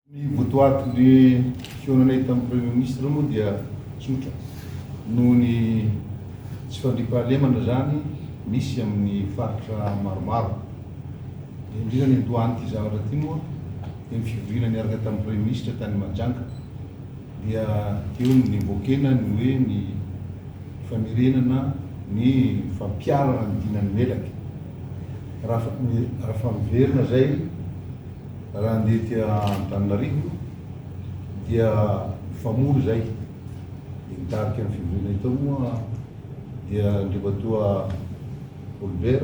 Ny votoatin'ny fionanay tamin'ny Premier ministre moa dia tsotra noho ny tsy fandriam-pahalemana zany misy amin'ny faritra maromaro. Indrindra ny Andohany ty zavatra ty moa ny fivoriana niaraka tamin'ny Premier ministre tany Mahajanga dia teo nivoakena ny hoe ny famerenana ny fampiarana ny dinan'ny melaky. Raha famiverina zay raha andeha tia Antananarivo dia famory zay nitarika ny fivoriana itao moa dia andrivatoa Olbert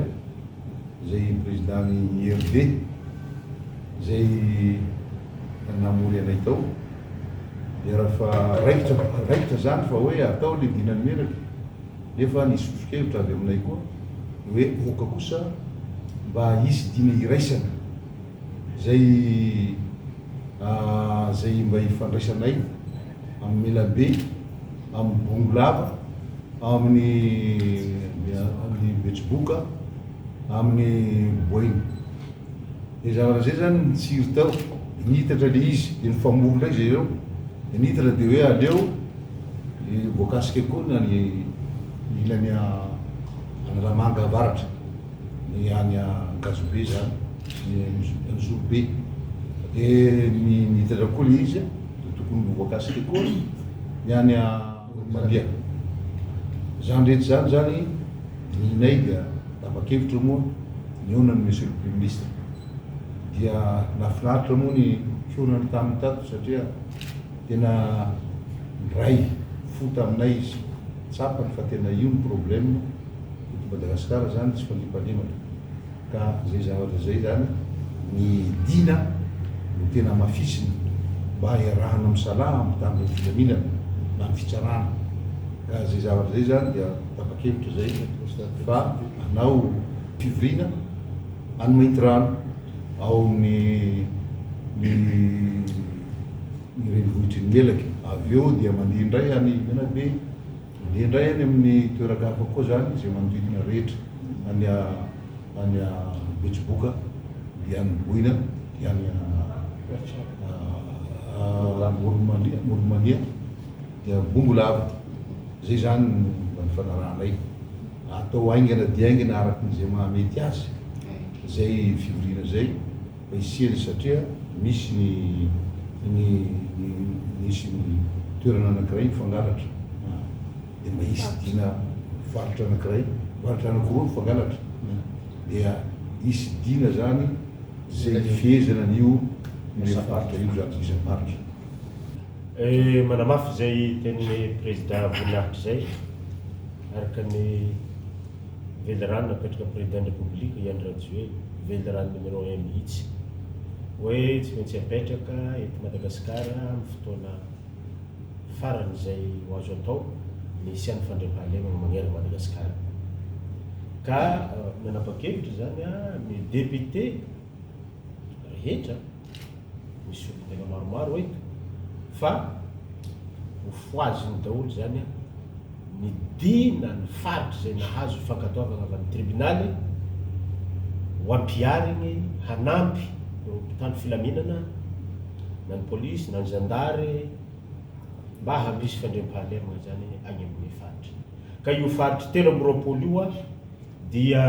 zay présidenty IRD zay namory anay tao dia raha fa raikitra zany fa hoe atao le dinan'ny melaky nefa nisosokevitra avy aminay koa hoe oka kosa mba hisy dina iraisana zay mba hifandraisanay amin'ny Melabe, amin'ny Bongolava, amin'ny Betsiboka, amin'ny Boiny. De zavatra zay zany nitsiry tao, nitatra le izy, de nifamory ndray zay reo, nitatra de hoe aleo voakasika koa ny ilany Rahamanga avaratra, ny any Ankazobe zany, ny Zorobe. De nitatra koa le izy, tokony voakasika koa ny any Malia. Zany rehetra zany ninay dia tapa-kevitra moa niona ny Monsieur le Premier ministre. Dia nafinaritra moa ny fionany tamin'ny tato satria tena ray fota aminay izy tsapany fa tena io ny problème eto Madagasikara zany tsy fandriam-pahalemana. Ka zay zavatra zay zany ny dina no tena mafisina mba iarahana misalaha amin'ny tamin'ny filaminana na amin'ny fitsarana. Ka zay zavatra zay zany dia tapa-kevitra zay fa hanao fivoriana any mainty rano ao ny renivohitry ny melaky. Avy eo dia mandeha indray any Menabe, mandeha indray any amin'ny toerakafa koa zany zay manodidina rehetra any Betsiboka, dia any Boina, dia any Moromania, dia Bongolava. Zay zany mba nifanarahanay atao aingana dia aingana arakin'izay mahamety azy zay fivoriana zay mba hisely satria misy misy ny toerana anankiray mifangalatra dia mba hisy dina faritra anankiray, faritra anankiroa mifangalatra dia hisy dina zany zay fihezana an'io le faritra io zany isan-paritra. Manamafy zay teny président voninahitra zay araka ny velirano napetraka président république Iany Rajoelina, velirano numéro 1 mihitsy hoe tsy maintsy apetraka eto Madagasikara amin'ny fotoana farany zay ho azo atao ny isian'ny fandriam-pahalemana magnerana Madagasikara. Ka nanapa-kevitra zany ny député rehetra misy olo tena maromaro eto fa ho foaziny daholo zany ny dina ny faritra zay nahazo fankatoavana avy amin'ny tribunaly ho ampiariny hanampy mpitandro filaminana na ny polisy na ny zandary mba hampisy fandriam-pahalemana zany any amin'ny faritra. Ka io faritra telo amby roapolo io dia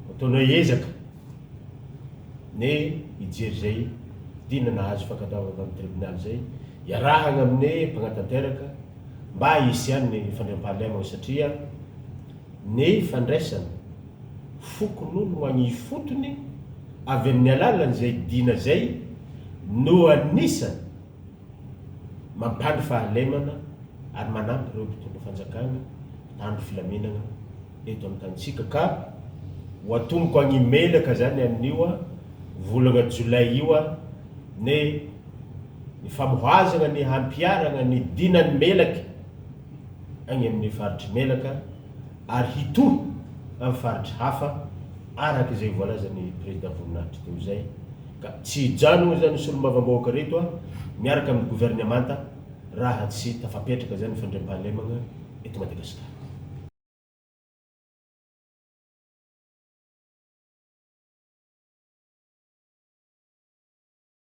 ataonao ezaka ne hijery zay dina nahazo fankatoavana avy amin'ny tribunaly zay iarahana amin'ny mpanatanteraka mba hisian'ny fandriam-pahalemana satria ny fandraisana fokon'olo ho any fotony avy amin'ny alalan'izay dina zay no anisany mampandry fahalemana ary manampy ireo mpitondra fanjakana mpitandro filaminana eto amin'ny tanitsika. Ka ho atomoko any melaka zany amin'io volana Jolay io ny famohazana ny hampiarana ny dinan'ny melaky any amin'ny faritry melaka ary hitohy amin'ny faritry hafa araka izay voalazany président voninahitra teo zay. Ka tsy hijanona zany solombavambahoaka reto miaraka amin'ny gouvernemanta raha tsy tafapetraka zany fandriam-pahalemana eto Madagasikara.